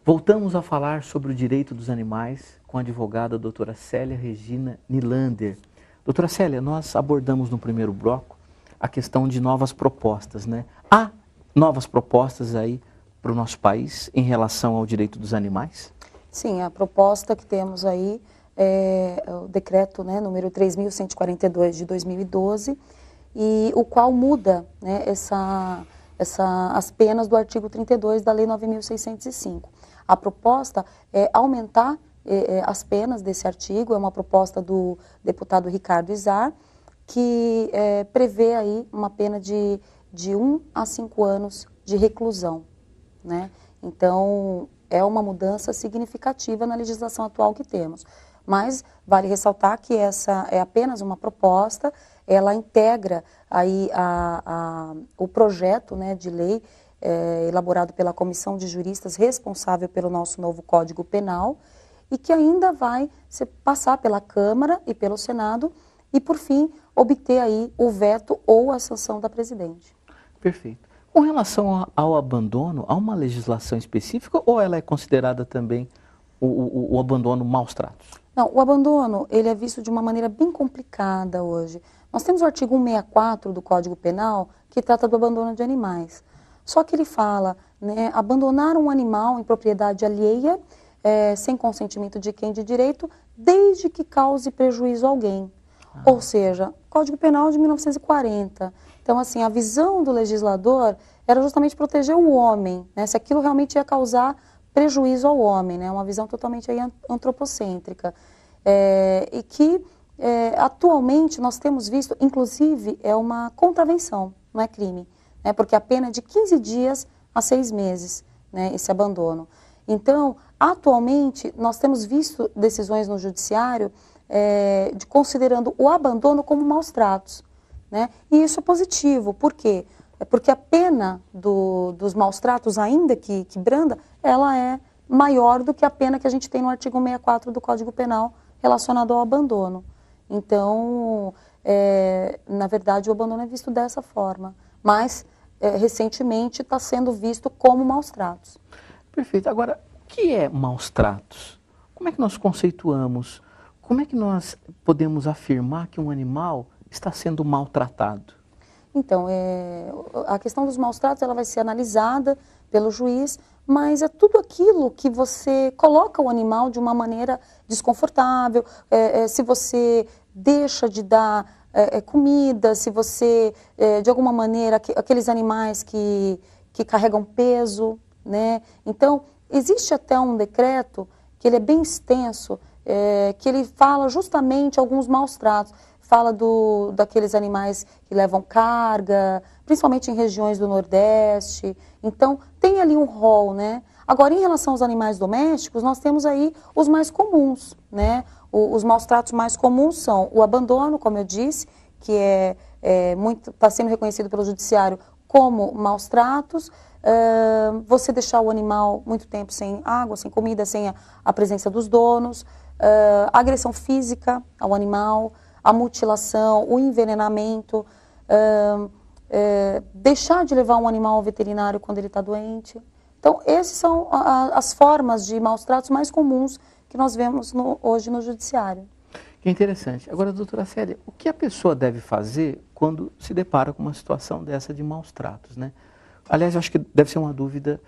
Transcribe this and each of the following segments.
Voltamos a falar sobre o direito dos animais com a advogada doutora Célia Regina Nilander. Doutora Célia, nós abordamos no primeiro bloco a questão de novas propostas, né? Há novas propostas aí para o nosso país em relação ao direito dos animais? Sim, a proposta que temos aí é o decreto, né, número 3.142 de 2012, e o qual muda, né, as penas do artigo 32 da Lei 9.605. A proposta é aumentar as penas desse artigo, é uma proposta do deputado Ricardo Izar, que prevê aí uma pena de 1 a 5 anos de reclusão, né? Então, é uma mudança significativa na legislação atual que temos. Mas vale ressaltar que essa é apenas uma proposta, ela integra aí o projeto, né, de lei elaborado pela Comissão de Juristas responsável pelo nosso novo Código Penal e que ainda vai passar pela Câmara e pelo Senado e, por fim, obter aí o veto ou a sanção da presidente. Perfeito. Com relação ao abandono, há uma legislação específica ou ela é considerada também o abandono maus tratos? Não, o abandono, ele é visto de uma maneira bem complicada hoje. Nós temos o artigo 164 do Código Penal, que trata do abandono de animais. Só que ele fala, né, abandonar um animal em propriedade alheia, sem consentimento de quem de direito, desde que cause prejuízo a alguém. Ou seja, Código Penal de 1940. Então, assim, a visão do legislador era justamente proteger o homem, né, se aquilo realmente ia causar prejuízo ao homem, né, uma visão totalmente aí antropocêntrica. E que, atualmente, nós temos visto, inclusive, é uma contravenção, não é crime, né, porque a pena é de 15 dias a 6 meses, né, esse abandono. Então, atualmente, nós temos visto decisões no judiciário considerando o abandono como maus tratos, né? E isso é positivo, por quê? Porque a pena dos maus tratos, ainda que branda, ela é maior do que a pena que a gente tem no artigo 164 do Código Penal relacionado ao abandono. Então, na verdade, o abandono é visto dessa forma, mas recentemente está sendo visto como maus tratos. Perfeito. Agora, o que é maus tratos? Como é que nós conceituamos? Como é que nós podemos afirmar que um animal está sendo maltratado? Então, a questão dos maus tratos ela vai ser analisada pelo juiz, mas é tudo aquilo que você coloca o animal de uma maneira desconfortável, se você deixa de dar comida, se você, de alguma maneira, aqueles animais que carregam peso, né? Então, existe até um decreto, que ele é bem extenso, que ele fala justamente alguns maus tratos. Fala daqueles animais que levam carga, principalmente em regiões do Nordeste. Então, tem ali um rol, né? Agora, em relação aos animais domésticos, nós temos aí os mais comuns, né? Os maus tratos mais comuns são o abandono, como eu disse, que está sendo reconhecido pelo judiciário como maus tratos, você deixar o animal muito tempo sem água, sem comida, sem a presença dos donos, a agressão física ao animal, a mutilação, o envenenamento, deixar de levar um animal ao veterinário quando ele está doente. Então, essas são as formas de maus tratos mais comuns que nós vemos hoje no judiciário. Que interessante. Agora, doutora Célia, o que a pessoa deve fazer quando se depara com uma situação dessa de maus tratos, né? Aliás, eu acho que deve ser uma dúvida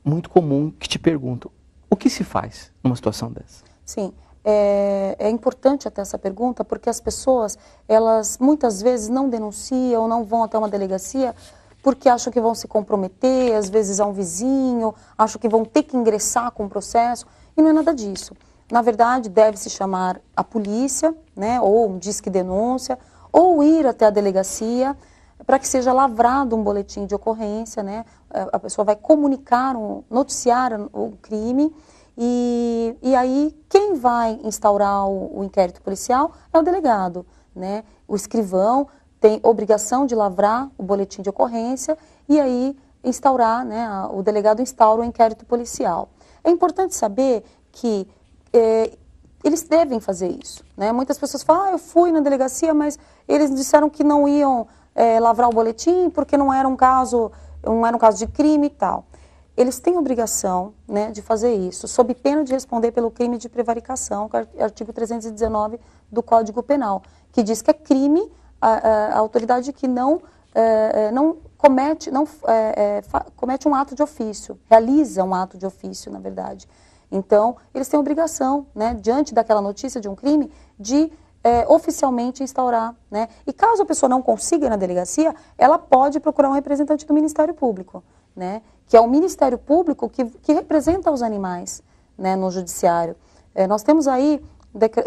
muito comum que te perguntam. O que se faz numa situação dessa? Sim. É importante até essa pergunta, porque as pessoas, elas muitas vezes não denunciam, não vão até uma delegacia, porque acham que vão se comprometer, às vezes a um vizinho, acham que vão ter que ingressar com o processo, e não é nada disso. Na verdade, deve-se chamar a polícia, né, ou um disque denúncia, ou ir até a delegacia, para que seja lavrado um boletim de ocorrência, né, a pessoa vai noticiar o crime, e aí, quem vai instaurar o inquérito policial é o delegado, né? O escrivão tem obrigação de lavrar o boletim de ocorrência e aí instaurar, né, o delegado instaura o inquérito policial. É importante saber que eles devem fazer isso, né? Muitas pessoas falam, eu fui na delegacia, mas eles disseram que não iam lavrar o boletim porque não era um caso de crime e tal. eles têm obrigação, né, de fazer isso, sob pena de responder pelo crime de prevaricação, que é o artigo 319 do Código Penal, que diz que é crime a autoridade que não comete um ato de ofício, realiza um ato de ofício, na verdade. Então, eles têm obrigação, né, diante daquela notícia de um crime, de oficialmente instaurar, né? E caso a pessoa não consiga ir na delegacia, ela pode procurar um representante do Ministério Público, né? Que é o Ministério Público que representa os animais, né, no judiciário. Nós temos aí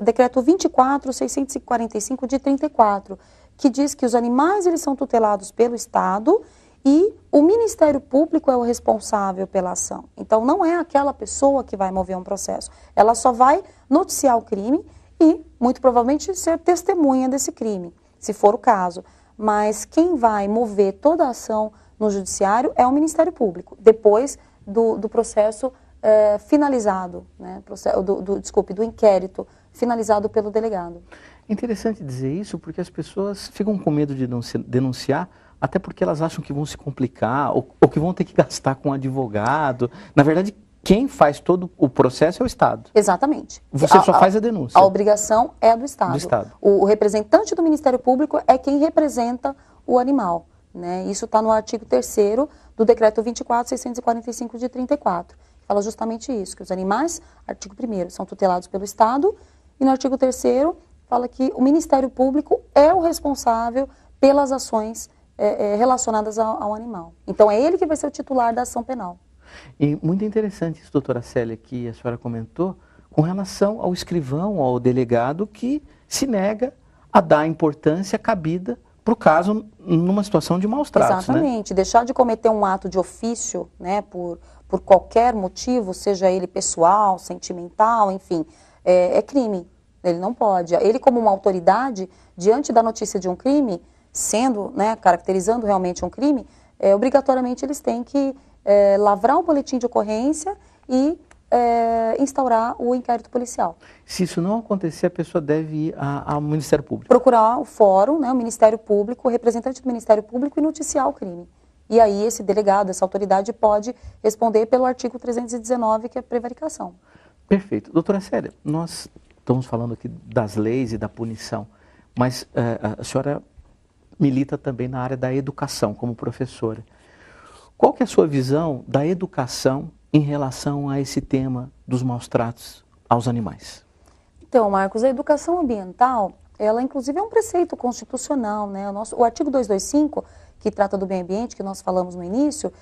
decreto 24.645 de 34, que diz que os animais eles são tutelados pelo Estado e o Ministério Público é o responsável pela ação. Então, não é aquela pessoa que vai mover um processo. Ela só vai noticiar o crime e, muito provavelmente, ser testemunha desse crime, se for o caso. Mas quem vai mover toda a ação no judiciário é o Ministério Público, depois do processo finalizado, né? Do inquérito finalizado pelo delegado. É interessante dizer isso porque as pessoas ficam com medo de denunciar, até porque elas acham que vão se complicar ou que vão ter que gastar com um advogado. Na verdade, quem faz todo o processo é o Estado. Exatamente. Você só faz a denúncia. A obrigação é do Estado. Do Estado. O representante do Ministério Público é quem representa o animal, né? Isso está no artigo 3º do decreto 24.645 de 34. Que fala justamente isso, que os animais, artigo 1º, são tutelados pelo Estado, e no artigo 3º fala que o Ministério Público é o responsável pelas ações relacionadas ao animal. Então é ele que vai ser o titular da ação penal. E muito interessante isso, doutora Célia, que a senhora comentou, com relação ao escrivão, ao delegado, que se nega a dar importância cabida para o caso numa situação de maus tratos. Exatamente. Né? Deixar de cometer um ato de ofício, né, por qualquer motivo, seja ele pessoal, sentimental, enfim, é crime. Ele não pode. Ele, como uma autoridade, diante da notícia de um crime, sendo, né, caracterizando realmente um crime, obrigatoriamente eles têm que lavrar um boletim de ocorrência e instaurar o inquérito policial. Se isso não acontecer, a pessoa deve ir ao Ministério Público. Procurar o fórum, né, o Ministério Público, o representante do Ministério Público e noticiar o crime. E aí esse delegado, essa autoridade pode responder pelo artigo 319, que é prevaricação. Perfeito. Doutora Célia, nós estamos falando aqui das leis e da punição, mas a senhora milita também na área da educação, como professora. Qual que é a sua visão da educação em relação a esse tema dos maus tratos aos animais? Então, Marcos, a educação ambiental, ela inclusive é um preceito constitucional, né? O artigo 225, que trata do meio ambiente, que nós falamos no início,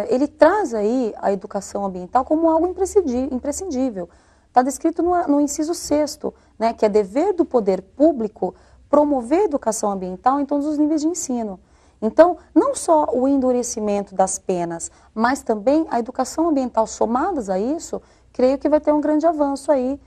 ele traz aí a educação ambiental como algo imprescindível. Está descrito no inciso 6º, né, que é dever do poder público promover a educação ambiental em todos os níveis de ensino. Então, não só o endurecimento das penas, mas também a educação ambiental somadas a isso, creio que vai ter um grande avanço aí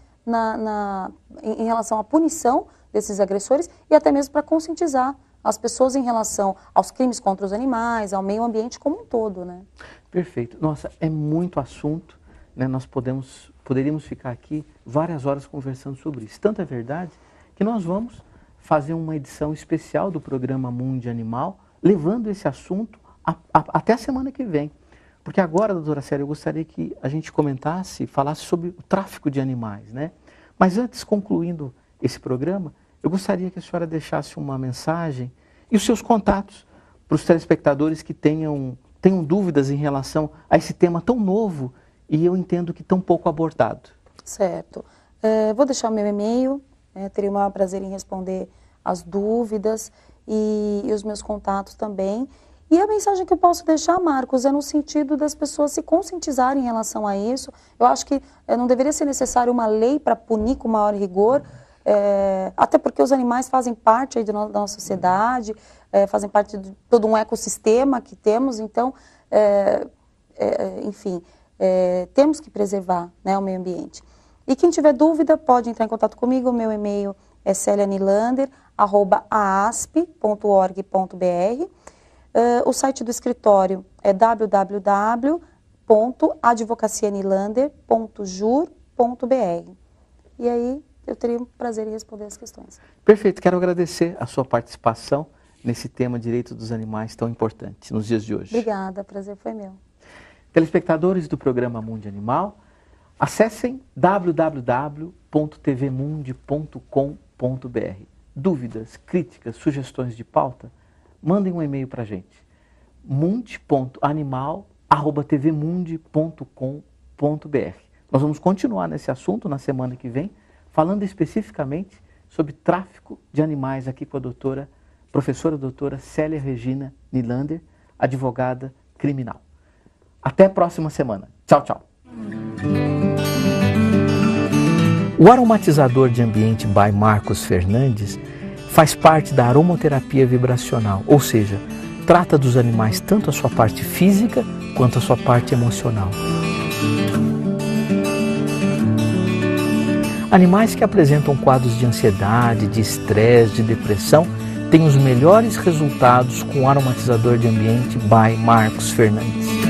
em relação à punição desses agressores e até mesmo para conscientizar as pessoas em relação aos crimes contra os animais, ao meio ambiente como um todo, né? Perfeito. Nossa, é muito assunto, né? Nós poderíamos ficar aqui várias horas conversando sobre isso. Tanto é verdade que nós vamos fazer uma edição especial do programa Mundo Animal, levando esse assunto até a semana que vem. Porque agora, doutora Célia, eu gostaria que a gente falasse sobre o tráfico de animais, né? Mas antes, concluindo esse programa, eu gostaria que a senhora deixasse uma mensagem e os seus contatos para os telespectadores que tenham dúvidas em relação a esse tema tão novo e eu entendo que tão pouco abordado. Certo. Vou deixar o meu e-mail, teria o maior prazer em responder as dúvidas e os meus contatos também. E a mensagem que eu posso deixar, Marcos, é no sentido das pessoas se conscientizarem em relação a isso. Eu acho que não deveria ser necessário uma lei para punir com maior rigor, até porque os animais fazem parte aí da nossa sociedade, fazem parte de todo um ecossistema que temos, então, enfim, temos que preservar, né, o meio ambiente. E quem tiver dúvida pode entrar em contato comigo, o meu e-mail é celianilander@aasp.org.br. O site do escritório é www.advocacianilander.jur.br. E aí eu teria um prazer em responder as questões. Perfeito, quero agradecer a sua participação nesse tema direito dos animais tão importante nos dias de hoje. Obrigada, prazer foi meu. Telespectadores do programa Mundo Animal, acessem www.tvmundi.com.br. Dúvidas, críticas, sugestões de pauta, mandem um e-mail para a gente. mundi.animal@tvmundi.com.br. Nós vamos continuar nesse assunto na semana que vem, falando especificamente sobre tráfico de animais aqui com a professora doutora Célia Regina Nylander, advogada criminal. Até a próxima semana. Tchau, tchau. O aromatizador de ambiente by Marcos Fernandes faz parte da aromaterapia vibracional, ou seja, trata dos animais tanto a sua parte física quanto a sua parte emocional. Animais que apresentam quadros de ansiedade, de estresse, de depressão, têm os melhores resultados com o aromatizador de ambiente by Marcos Fernandes.